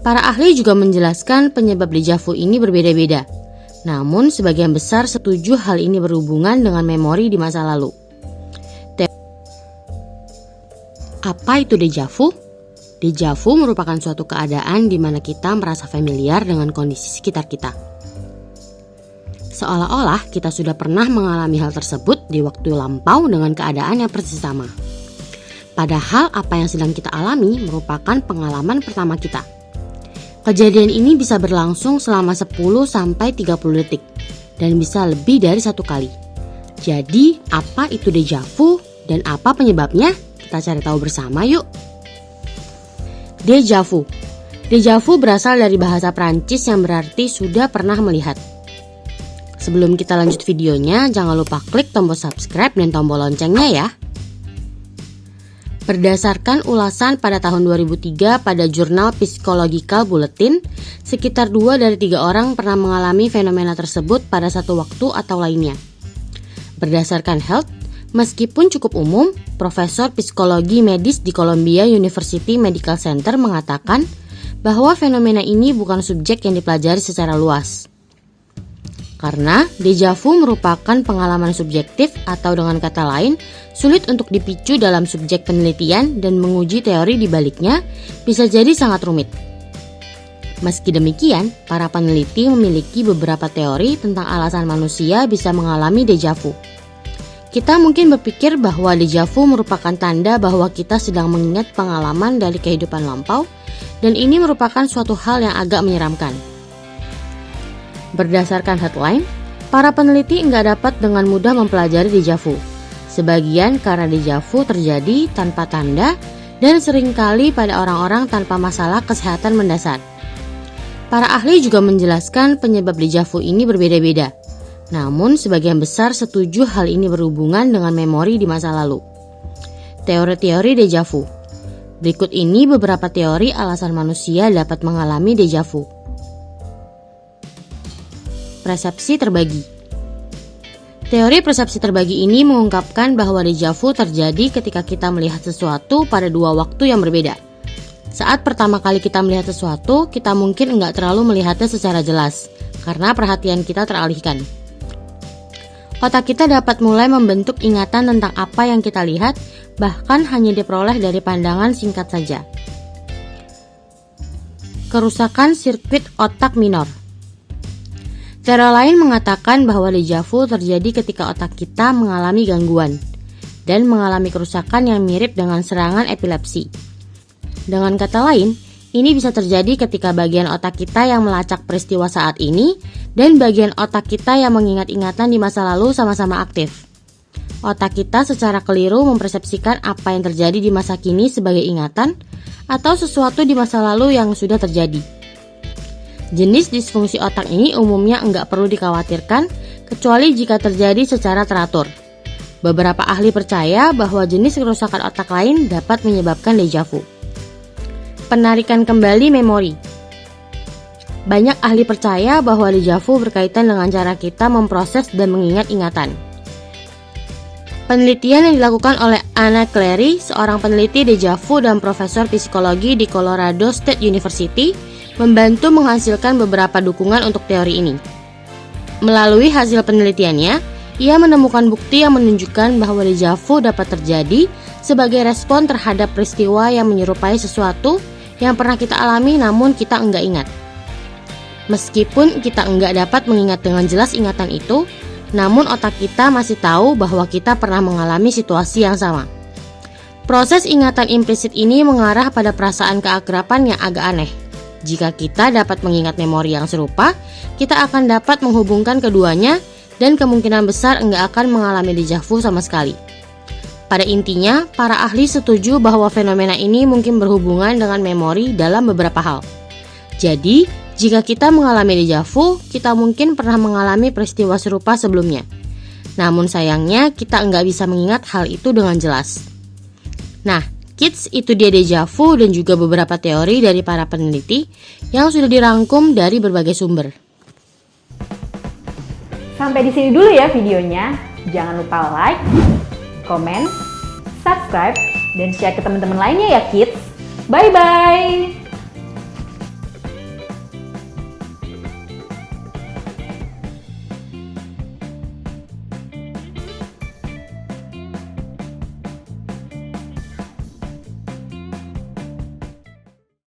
Para ahli juga menjelaskan penyebab deja vu ini berbeda-beda. Namun sebagian besar setuju hal ini berhubungan dengan memori di masa lalu. Apa itu deja vu? Deja vu merupakan suatu keadaan di mana kita merasa familiar dengan kondisi sekitar kita. Seolah-olah kita sudah pernah mengalami hal tersebut di waktu lampau dengan keadaan yang persis sama. Padahal apa yang sedang kita alami merupakan pengalaman pertama kita. Kejadian ini bisa berlangsung selama 10-30 detik dan bisa lebih dari satu kali. Jadi, apa itu deja vu dan apa penyebabnya? Kita cari tahu bersama yuk. Deja vu. Deja vu berasal dari bahasa Prancis yang berarti sudah pernah melihat. Sebelum kita lanjut videonya, jangan lupa klik tombol subscribe dan tombol loncengnya ya. Berdasarkan ulasan pada tahun 2003 pada jurnal Psychological Bulletin, sekitar 2 dari 3 orang pernah mengalami fenomena tersebut pada satu waktu atau lainnya. Berdasarkan Health, meskipun cukup umum, Profesor Psikologi Medis di Columbia University Medical Center mengatakan bahwa fenomena ini bukan subjek yang dipelajari secara luas. Karena deja vu merupakan pengalaman subjektif atau dengan kata lain, sulit untuk dipicu dalam subjek penelitian dan menguji teori di baliknya bisa jadi sangat rumit. Meski demikian, para peneliti memiliki beberapa teori tentang alasan manusia bisa mengalami deja vu. Kita mungkin berpikir bahwa deja vu merupakan tanda bahwa kita sedang mengingat pengalaman dari kehidupan lampau dan ini merupakan suatu hal yang agak menyeramkan. Berdasarkan headline, para peneliti nggak dapat dengan mudah mempelajari deja vu. Sebagian karena deja vu terjadi tanpa tanda dan seringkali pada orang-orang tanpa masalah kesehatan mendasar. Para ahli juga menjelaskan penyebab deja vu ini berbeda-beda. Namun sebagian besar setuju hal ini berhubungan dengan memori di masa lalu. Teori-teori deja vu. Berikut ini beberapa teori alasan manusia dapat mengalami deja vu. Persepsi terbagi. Teori persepsi terbagi ini mengungkapkan bahwa deja vu terjadi ketika kita melihat sesuatu pada 2 waktu yang berbeda. Saat pertama kali kita melihat sesuatu, kita mungkin enggak terlalu melihatnya secara jelas, karena perhatian kita teralihkan. Otak kita dapat mulai membentuk ingatan tentang apa yang kita lihat, bahkan hanya diperoleh dari pandangan singkat saja. Kerusakan sirkuit otak minor. Teori lain mengatakan bahwa deja vu terjadi ketika otak kita mengalami gangguan dan mengalami kerusakan yang mirip dengan serangan epilepsi. Dengan kata lain, ini bisa terjadi ketika bagian otak kita yang melacak peristiwa saat ini dan bagian otak kita yang mengingat ingatan di masa lalu sama-sama aktif. Otak kita secara keliru mempersepsikan apa yang terjadi di masa kini sebagai ingatan atau sesuatu di masa lalu yang sudah terjadi. Jenis disfungsi otak ini umumnya enggak perlu dikhawatirkan kecuali jika terjadi secara teratur. Beberapa ahli percaya bahwa jenis kerusakan otak lain dapat menyebabkan deja vu. Penarikan kembali memori. Banyak ahli percaya bahwa deja vu berkaitan dengan cara kita memproses dan mengingat ingatan. Penelitian yang dilakukan oleh Anna Clary, seorang peneliti deja vu dan profesor psikologi di Colorado State University, membantu menghasilkan beberapa dukungan untuk teori ini. Melalui hasil penelitiannya, ia menemukan bukti yang menunjukkan bahwa deja vu dapat terjadi sebagai respon terhadap peristiwa yang menyerupai sesuatu yang pernah kita alami namun kita enggak ingat. Meskipun kita enggak dapat mengingat dengan jelas ingatan itu, namun otak kita masih tahu bahwa kita pernah mengalami situasi yang sama. Proses ingatan implisit ini mengarah pada perasaan keakraban yang agak aneh. Jika kita dapat mengingat memori yang serupa, kita akan dapat menghubungkan keduanya dan kemungkinan besar enggak akan mengalami deja vu sama sekali. Pada intinya, para ahli setuju bahwa fenomena ini mungkin berhubungan dengan memori dalam beberapa hal. Jadi, jika kita mengalami deja vu, kita mungkin pernah mengalami peristiwa serupa sebelumnya. Namun sayangnya, kita enggak bisa mengingat hal itu dengan jelas. Nah, kids, itu dia deja vu dan juga beberapa teori dari para peneliti yang sudah dirangkum dari berbagai sumber. Sampai di sini dulu ya videonya. Jangan lupa like, komen, subscribe, dan share ke teman-teman lainnya ya kids. Bye-bye!